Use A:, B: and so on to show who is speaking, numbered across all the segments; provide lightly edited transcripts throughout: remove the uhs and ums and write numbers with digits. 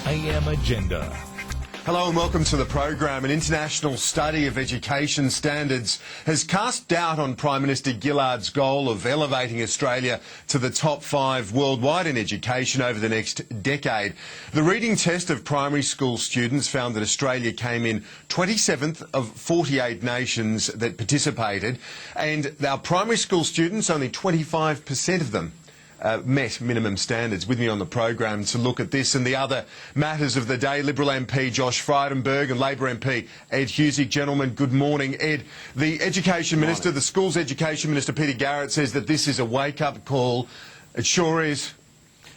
A: AM Agenda.
B: Hello and welcome to the program. An international study of education standards has cast doubt on Prime Minister Gillard's goal of elevating Australia to the top 5 worldwide in education over the next decade. The reading test of primary school students found that Australia came in 27th of 48 nations that participated, and our primary school students, only 25% of them met minimum standards. With me on the program to look at this and the other matters of the day, Liberal MP Josh Frydenberg and Labor MP Ed Husic. Gentlemen, good morning. Ed, the Education Minister, the Schools Education Minister Peter Garrett says that this is a wake-up call. It sure is.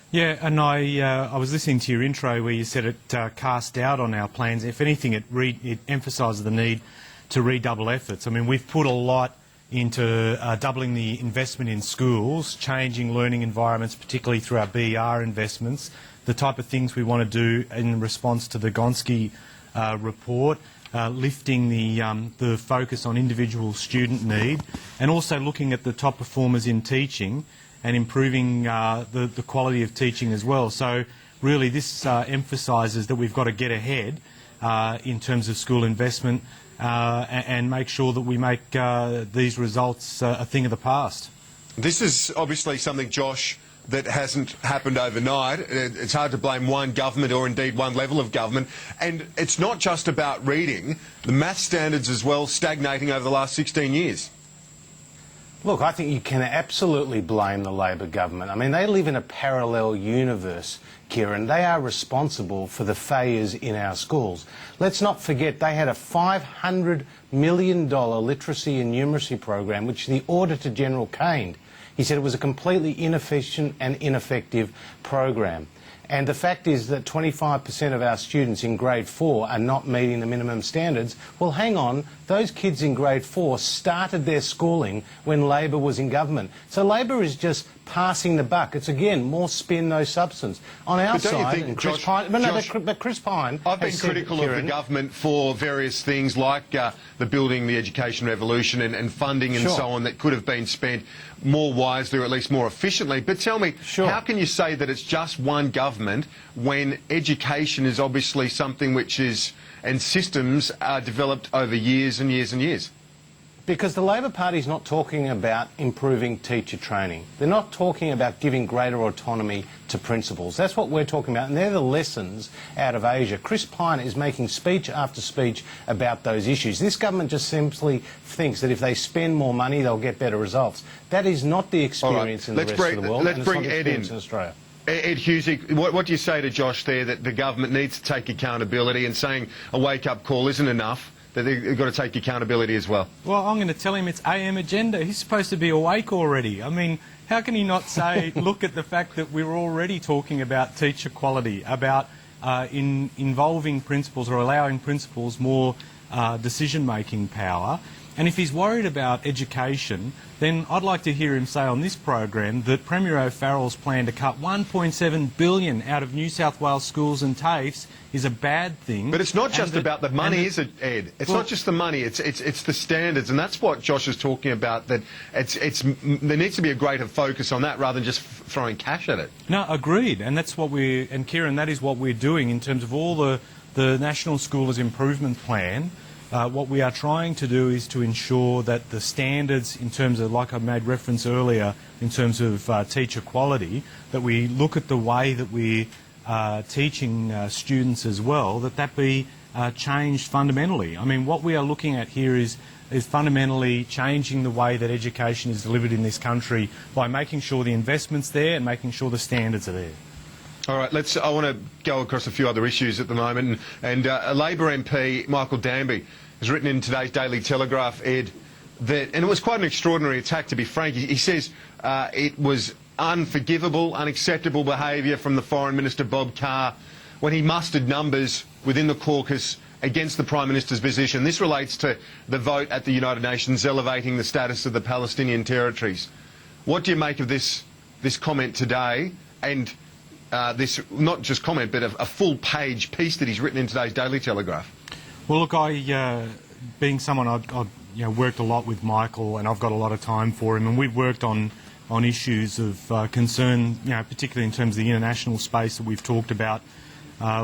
C: Yeah, and I was listening to your intro where you said it cast doubt on our plans. If anything, it emphasises the need to redouble efforts. I mean, we've put a lot into doubling the investment in schools, changing learning environments, particularly through our BER investments, the type of things we want to do in response to the Gonski report, lifting the focus on individual student need, and also looking at the top performers in teaching and improving the quality of teaching as well. So really this emphasises that we've got to get ahead in terms of school investment and make sure that we make these results a thing of the past.
B: This is obviously something, Josh, that hasn't happened overnight. It's hard to blame one government or indeed one level of government. And it's not just about reading. The math standards as well stagnating over the last 16 years.
D: Look, I think you can absolutely blame the Labor government. I mean, they live in a parallel universe, Kieran. They are responsible for the failures in our schools. Let's not forget they had a $500 million literacy and numeracy program, which the Auditor General caned. He said it was a completely inefficient and ineffective program. And the fact is that 25% of our students in grade 4 are not meeting the minimum standards. Well, hang on, those kids in grade 4 started their schooling when Labor was in government. So Labor is just passing the buck. It's, again, more spin, no substance. On our side, and Chris Pyne... But Chris Pyne...
B: I've been critical of the government for various things like the Building the Education Revolution and funding and so on that could have been spent more wisely or at least more efficiently. But tell me, how can you say that it's just one government when education is obviously something which is, and systems are developed over years and years and years?
D: Because the Labor Party is not talking about improving teacher training. They're not talking about giving greater autonomy to principals. That's what we're talking about, and they're the lessons out of Asia. Chris Pyne is making speech after speech about those issues. This government just simply thinks that if they spend more money, they'll get better results. That is not the experience in the rest of the world,
B: let's
D: and it's
B: bring
D: not the
B: Ed
D: experience
B: in
D: Australia.
B: Ed Husic, what do you say to Josh there that the government needs to take accountability and saying a wake-up call isn't enough? That they've got to take accountability as well.
C: Well, I'm going to tell him it's AM Agenda. He's supposed to be awake already. I mean, how can he not say, look at the fact that we're already talking about teacher quality, about involving principals or allowing principals more decision-making power? And if he's worried about education, then I'd like to hear him say on this program that Premier O'Farrell's plan to cut $1.7 billion out of New South Wales schools and TAFEs is a bad thing.
B: But it's not just about the money, is it, Ed? It's not just the money, it's the standards, and that's what Josh is talking about, that there needs to be a greater focus on that rather than just throwing cash at it.
C: No, agreed, and that's what and Kieran, that is what we're doing in terms of all the National Schools Improvement Plan. What we are trying to do is to ensure that the standards in terms of, like I made reference earlier, in terms of teacher quality, that we look at the way that we're teaching students as well, that be changed fundamentally. I mean, what we are looking at here is fundamentally changing the way that education is delivered in this country by making sure the investment's there and making sure the standards are there.
B: All right, I want to go across a few other issues at the moment, and a Labor MP, Michael Danby, has written in today's Daily Telegraph, Ed, that, and it was quite an extraordinary attack, to be frank. He says it was unforgivable, unacceptable behaviour from the Foreign Minister Bob Carr when he mustered numbers within the caucus against the Prime Minister's position. This relates to the vote at the United Nations elevating the status of the Palestinian territories. What do you make of this comment today, and this, not just comment, but a full-page piece that he's written in today's Daily Telegraph?
C: Well, look, being someone I've worked a lot with Michael, and I've got a lot of time for him, and we've worked on issues of concern, particularly in terms of the international space that we've talked about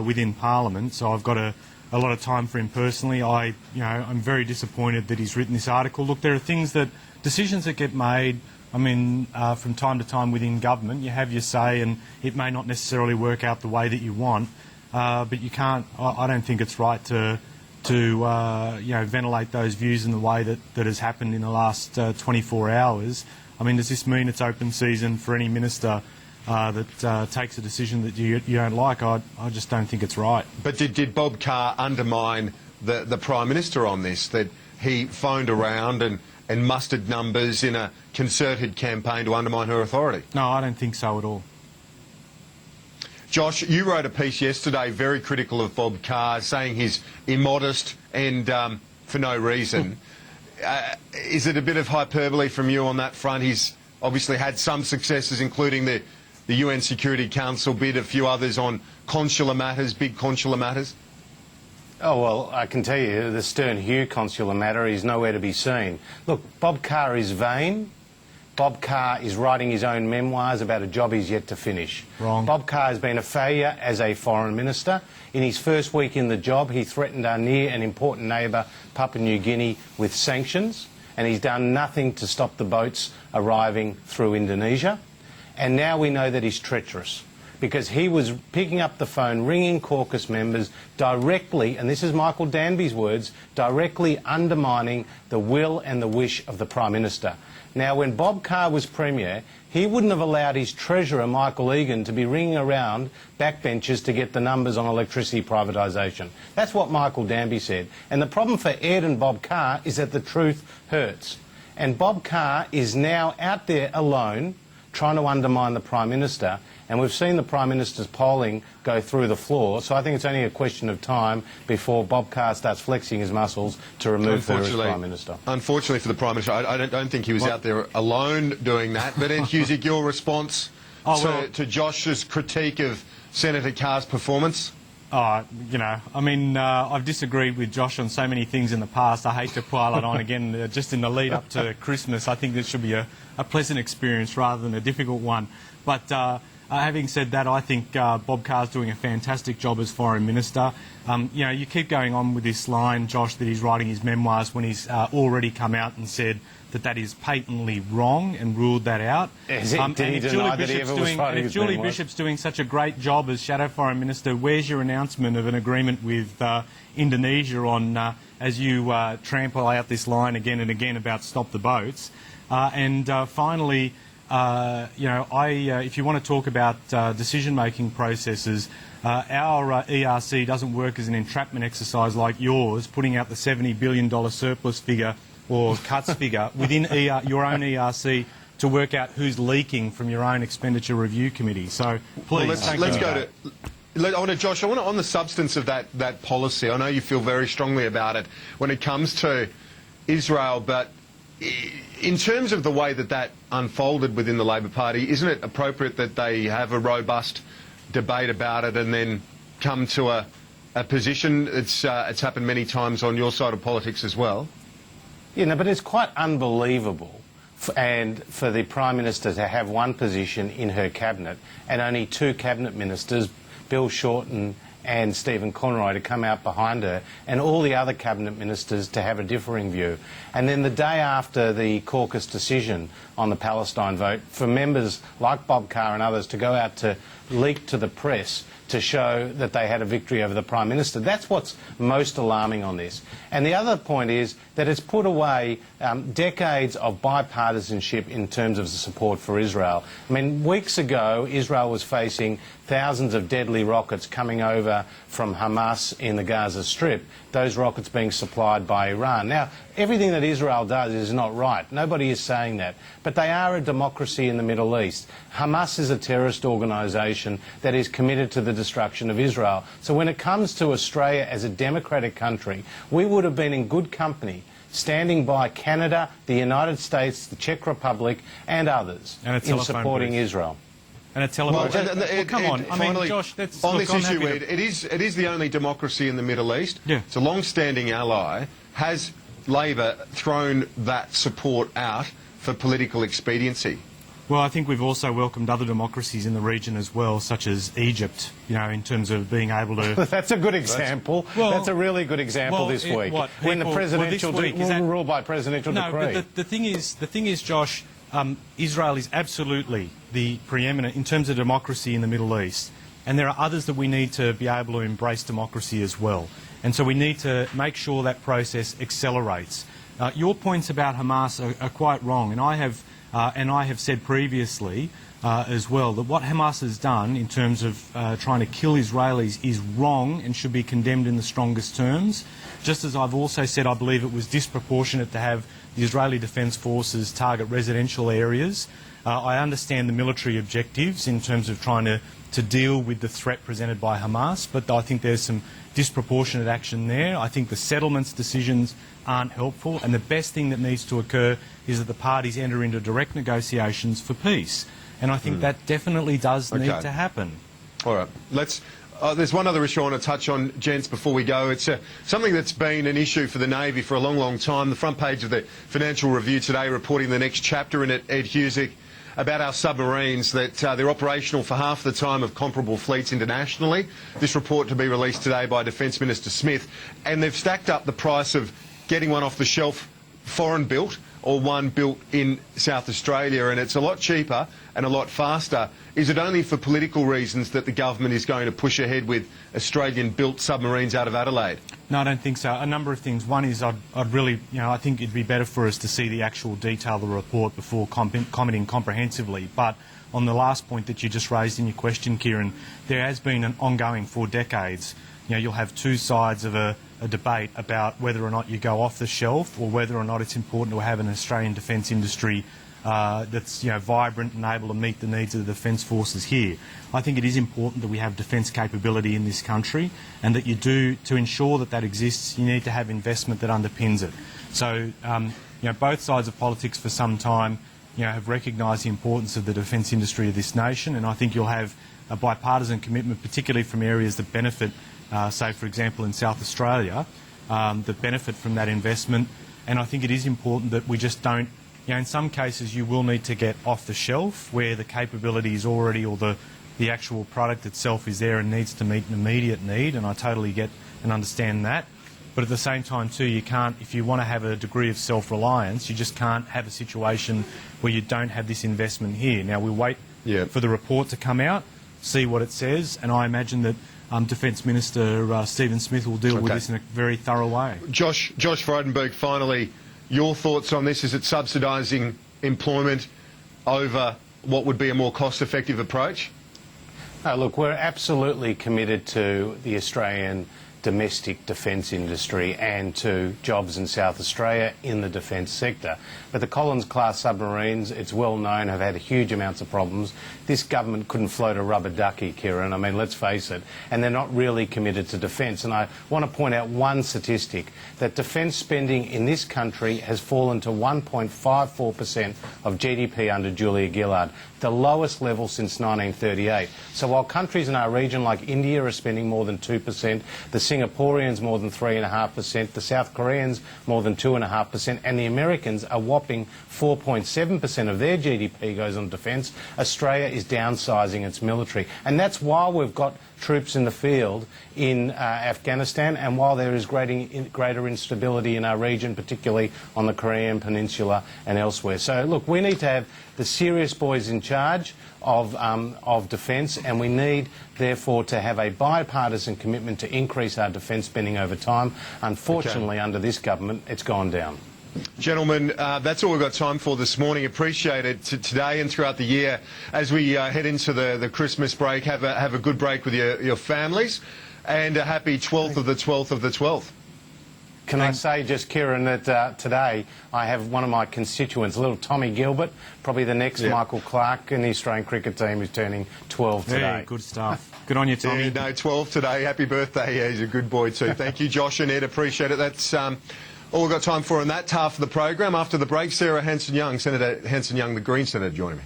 C: within Parliament, so I've got a lot of time for him personally. I'm very disappointed that he's written this article. Look, there are decisions that get made, from time to time within government. You have your say, and it may not necessarily work out the way that you want, but you can't. I don't think it's right to ventilate those views in the way that has happened in the last 24 hours. Does this mean it's open season for any minister that takes a decision that you don't like? I just don't think it's right.
B: But did Bob Carr undermine the Prime Minister on this, that he phoned around and mustered numbers in a concerted campaign to undermine her authority?
C: No, I don't think so at all.
B: Josh, you wrote a piece yesterday very critical of Bob Carr, saying he's immodest and for no reason. Is it a bit of hyperbole from you on that front? He's obviously had some successes, including the UN Security Council bid, a few others on consular matters, big consular matters.
D: Oh, well, I can tell you, the Stern Hugh consular matter is nowhere to be seen. Look, Bob Carr is vain. Bob Carr is writing his own memoirs about a job he's yet to finish.
C: Wrong.
D: Bob Carr has been a failure as a foreign minister. In his first week in the job, he threatened our near and important neighbour, Papua New Guinea, with sanctions, and he's done nothing to stop the boats arriving through Indonesia. And now we know that he's treacherous, because he was picking up the phone, ringing caucus members directly, and this is Michael Danby's words, directly undermining the will and the wish of the Prime Minister. Now, when Bob Carr was Premier, he wouldn't have allowed his Treasurer, Michael Egan, to be ringing around backbenchers to get the numbers on electricity privatisation. That's what Michael Danby said. And the problem for Ed and Bob Carr is that the truth hurts. And Bob Carr is now out there alone trying to undermine the Prime Minister, and we've seen the Prime Minister's polling go through the floor, so I think it's only a question of time before Bob Carr starts flexing his muscles to remove her as Prime Minister.
B: Unfortunately for the Prime Minister, I don't think he was out there alone doing that. But Ed Husic, your response to Josh's critique of Senator Carr's performance?
C: I've disagreed with Josh on so many things in the past. I hate to pile it on again just in the lead up to Christmas. I think this should be a pleasant experience rather than a difficult one. But having said that, I think Bob Carr's doing a fantastic job as Foreign Minister. You keep going on with this line, Josh, that he's writing his memoirs when he's already come out and said that is patently wrong and ruled that out.
D: Did he deny that he ever was writing his
C: Julie
D: memoirs?
C: Bishop's doing such a great job as Shadow Foreign Minister, where's your announcement of an agreement with Indonesia on, as you trample out this line again and again about stop the boats? Finally, if you want to talk about decision-making processes, our ERC doesn't work as an entrapment exercise like yours, putting out the $70 billion surplus figure or cuts figure within your own ERC to work out who's leaking from your own expenditure review committee. So please,
B: let's go to Josh. I want to, on the substance of that policy. I know you feel very strongly about it when it comes to Israel, but in terms of the way that unfolded within the Labor Party, isn't it appropriate that they have a robust debate about it and then come to a position? It's happened many times on your side of politics as well.
D: Yeah, no, but it's quite unbelievable for the Prime Minister to have one position in her cabinet and only two cabinet ministers, Bill Shorten and Stephen Conroy, to come out behind her, and all the other cabinet ministers to have a differing view. And then the day after the caucus decision on the Palestine vote, for members like Bob Carr and others to go out to leak to the press to show that they had a victory over the Prime Minister. That's what's most alarming on this. And the other point is that it's put away decades of bipartisanship in terms of the support for Israel. I mean, weeks ago, Israel was facing thousands of deadly rockets coming over from Hamas in the Gaza Strip, those rockets being supplied by Iran. Now, everything that Israel does is not right. Nobody is saying that. But they are a democracy in the Middle East. Hamas is a terrorist organisation that is committed to the destruction of Israel. So when it comes to Australia as a democratic country, we would have been in good company standing by Canada, the United States, the Czech Republic and others in supporting Israel.
C: And a telephone. Come on.
B: Finally,
C: Josh, that's...
B: on this issue, Ed, it is the only democracy in the Middle East.
C: Yeah.
B: It's a long-standing ally. Has Labor thrown that support out for political expediency?
C: Well, I think we've also welcomed other democracies in the region as well, such as Egypt, in terms of being able to...
D: That's a good example. That's a really good example this week. When the presidential rule by presidential decree.
C: No, but the thing is, Josh, Israel is absolutely the preeminent in terms of democracy in the Middle East. And there are others that we need to be able to embrace democracy as well. And so we need to make sure that process accelerates. Your points about Hamas are quite wrong, and I have said previously as well that what Hamas has done in terms of trying to kill Israelis is wrong and should be condemned in the strongest terms. Just as I've also said I believe it was disproportionate to have the Israeli Defence Forces target residential areas. I understand the military objectives in terms of trying to deal with the threat presented by Hamas, but I think there's some disproportionate action there. I think the settlements decisions aren't helpful, and the best thing that needs to occur is that the parties enter into direct negotiations for peace. And I think that definitely does need to happen.
B: All right. There's one other issue I want to touch on, gents, before we go. It's something that's been an issue for the Navy for a long, long time. The front page of the Financial Review today reporting the next chapter in it, Ed Husick, about our submarines, that they're operational for half the time of comparable fleets internationally. This report to be released today by Defence Minister Smith. And they've stacked up the price of getting one off the shelf foreign built or one built in South Australia, and it's a lot cheaper and a lot faster. Is it only for political reasons that the government is going to push ahead with Australian-built submarines out of Adelaide?
C: No, I don't think so. A number of things. One is I'd really, I think it'd be better for us to see the actual detail of the report before commenting comprehensively. But on the last point that you just raised in your question, Kieran, there has been an ongoing for decades. You'll have two sides of a debate about whether or not you go off the shelf or whether or not it's important to have an Australian defence industry that's vibrant and able to meet the needs of the defence forces here. I think it is important that we have defence capability in this country, and that to ensure that exists, you need to have investment that underpins it. So, both sides of politics for some time, have recognised the importance of the defence industry of this nation, and I think you'll have a bipartisan commitment, particularly from areas that benefit, say, for example, in South Australia, that benefit from that investment. And I think it is important that we just don't, in some cases you will need to get off the shelf where the capability is already, or the actual product itself is there and needs to meet an immediate need, and I totally get and understand that. But at the same time too, you can't, if you want to have a degree of self-reliance, you just can't have a situation where you don't have this investment here. Now we'll wait for the report to come out, see what it says, and I imagine that Defence Minister Stephen Smith will deal with this in a very thorough way. Josh
B: Frydenberg, finally, your thoughts on this? Is it subsidising employment over what would be a more cost-effective approach?
D: Look, we're absolutely committed to the Australian domestic defence industry and to jobs in South Australia in the defence sector. But the Collins-class submarines, it's well known, have had huge amounts of problems. This government couldn't float a rubber ducky, Kieran. I mean, let's face it. And they're not really committed to defence. And I want to point out one statistic, that defence spending in this country has fallen to 1.54% of GDP under Julia Gillard, the lowest level since 1938. So while countries in our region like India are spending more than 2%, the Singaporeans more than 3.5%, the South Koreans more than 2.5%, and the Americans a whopping 4.7% of their GDP goes on defence, Australia is downsizing its military. And that's while we've got troops in the field in Afghanistan, and while there is greater instability in our region, particularly on the Korean Peninsula and elsewhere. So, look, we need to have the serious boys in charge of defence, and we need, therefore, to have a bipartisan commitment to increase our defence spending over time. Unfortunately, under this government, it's gone down.
B: Gentlemen, that's all we've got time for this morning. Appreciate it today and throughout the year. As we head into the Christmas break, have a good break with your families, and a happy 12th of the 12th of the 12th.
D: Can I say just, Kieran, that today I have one of my constituents, little Tommy Gilbert, probably the next Michael Clarke in the Australian cricket team, who's turning 12 today.
C: Yeah, good stuff. Good on you, Tommy.
B: Yeah, no, 12 today. Happy birthday. Yeah, he's a good boy too. Thank you, Josh and Ed. Appreciate it. That's all we've got time for in that half of the program. After the break, Sarah Hanson-Young, Senator Hanson-Young, the Green Senator, joining me.